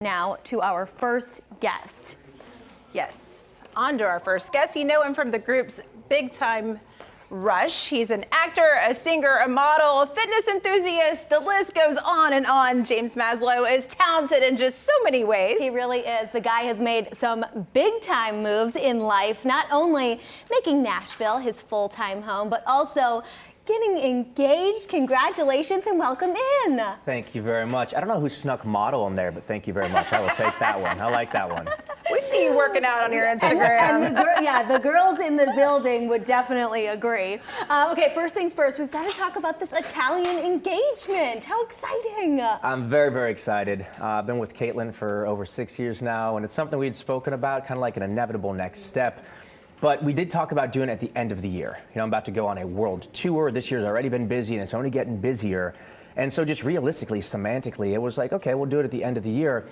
Now to our first guest. Yes, on to our first guest. You know him from the group's Big Time Rush. He's an actor, a singer, a model, a fitness enthusiast. The list goes on and on. James Maslow is talented in just so many ways. He really is. The guy has made some big time moves in life, not only making Nashville his full-time home, but also getting engaged. Congratulations and welcome in. Thank you very much. I don't know who snuck model in there, but thank you very much. I will take that one. I like that one. We see you working out on your Instagram. And the girls in the building would definitely agree. Okay, first things first, we've got to talk about this Italian engagement. How exciting. I'm very, very excited. I've been with Caitlin for over 6 years now, and it's something we'd spoken about, kind of like an inevitable next step. But we did talk about doing it at the end of the year. You know, I'm about to go on a world tour. This year's already been busy, and it's only getting busier. And so just realistically, semantically, it was like, okay, we'll do it at the end of the year.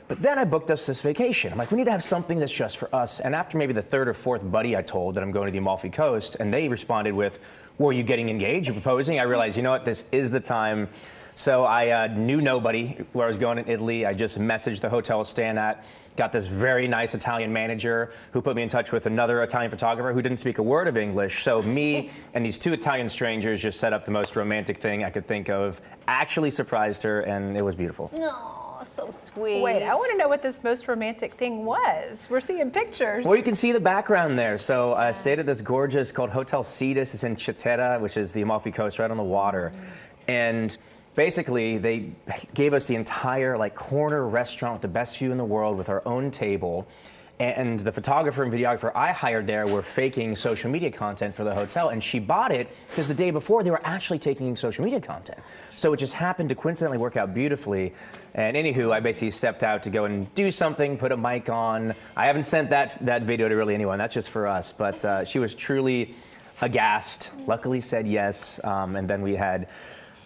But then I booked us this vacation. I'm like, we need to have something that's just for us. And after maybe the third or fourth buddy I told that I'm going to the Amalfi Coast, and they responded with, well, are you getting engaged? You're proposing? I realized, you know what, this is the time. So I knew nobody where I was going in Italy. I just messaged the hotel I was staying at. Got this very nice Italian manager who put me in touch with another Italian photographer who didn't speak a word of English. So me and these two Italian strangers just set up the most romantic thing I could think of. Actually surprised her, and it was beautiful. Oh, so sweet. Wait, I want to know what this most romantic thing was. We're seeing pictures. Well, you can see the background there. So I stayed at this gorgeous called Hotel Cetus. It's in Città, which is the Amalfi Coast, right on the water. And basically, they gave us the entire corner restaurant with the best view in the world with our own table. And the photographer and videographer I hired there were faking social media content for the hotel. And she bought it because the day before they were actually taking social media content. So it just happened to coincidentally work out beautifully. And anywho, I basically stepped out to go and do something, put a mic on. I haven't sent that video to really anyone. That's just for us. But she was truly aghast, luckily said yes. And then we had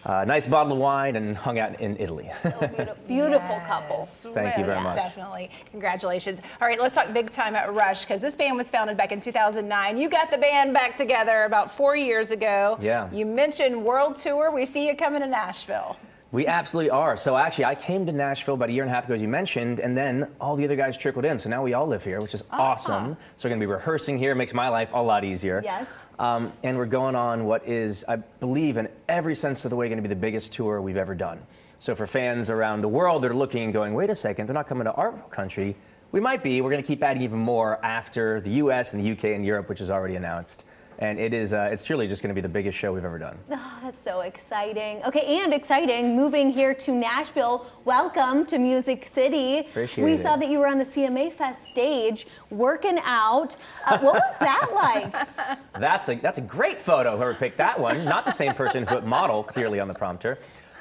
a nice bottle of wine and hung out in Italy. Oh, beautiful couple. Thank you very much. Definitely. Congratulations. All right, let's talk Big Time at Rush, because this band was founded back in 2009. You got the band back together about 4 years ago. Yeah. You mentioned world tour. We see you coming to Nashville. We absolutely are. So actually, I came to Nashville about a year and a half ago, as you mentioned, and then all the other guys trickled in. So now we all live here, which is awesome. So we're going to be rehearsing here. It makes my life a lot easier. Yes. And we're going on what is, I believe, in every sense of the way, going to be the biggest tour we've ever done. So for fans around the world, they're looking and going, wait a second, they're not coming to our country. We might be. We're going to keep adding even more after the U.S. and the U.K. and Europe, which is already announced. And it is, it's truly just going to be the biggest show we've ever done. Oh, that's so exciting. Okay, and exciting, moving here to Nashville. Welcome to Music City. Appreciate we it. saw that you were on the CMA Fest stage working out. What was that like? That's a great photo, whoever picked that one. Not the same person who put model clearly on the prompter.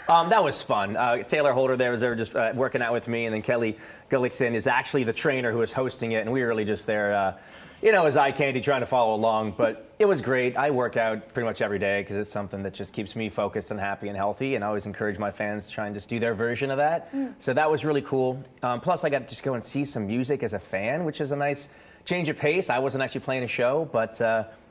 That was fun. Taylor Holder there was there just working out with me, and then Kelly Gullickson is actually the trainer who was hosting it, and we were really just there, you know, as eye candy trying to follow along. But it was great. I work out pretty much every day because it's something that just keeps me focused and happy and healthy, and I always encourage my fans to try and just do their version of that. So that was really cool. Plus, I got to just go and see some music as a fan, which is a nice change of pace. I wasn't actually playing a show, but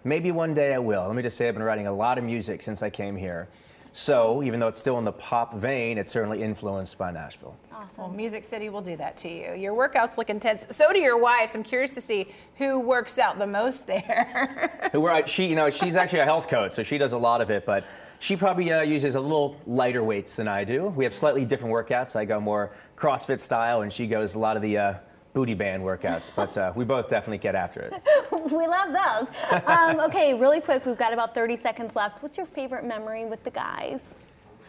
maybe one day I will. Let me just say I've been writing a lot of music since I came here. So even though it's still in the pop vein, it's certainly influenced by Nashville. Awesome. Well, Music City will do that to you. Your workouts look intense. So do your wives. I'm curious to see who works out the most there. She's actually a health coach, so she does a lot of it, but she probably uses a little lighter weights than I do. We have slightly different workouts. I go more CrossFit style, and she goes a lot of the booty band workouts, but we both definitely get after it. We love those. Okay, really quick, we've got about 30 seconds left. What's your favorite memory with the guys?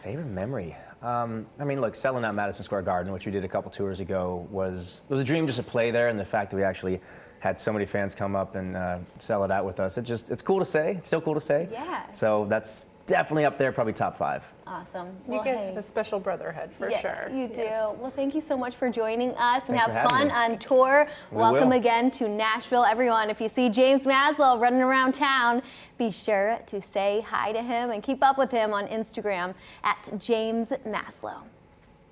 Favorite memory? I mean, look, selling out Madison Square Garden, which we did a couple tours ago, it was a dream just to play there, and the fact that we actually had so many fans come up and sell it out with us, it's cool to say. It's still cool to say. Yeah. So that's definitely up there, probably top 5. Awesome. You guys have a special brotherhood, for sure. You do. Yes. Well, thank you so much for joining us, and Thanks have fun me. on tour. Welcome will. again to Nashville. Everyone, if you see James Maslow running around town, be sure to say hi to him and keep up with him on Instagram at James Maslow.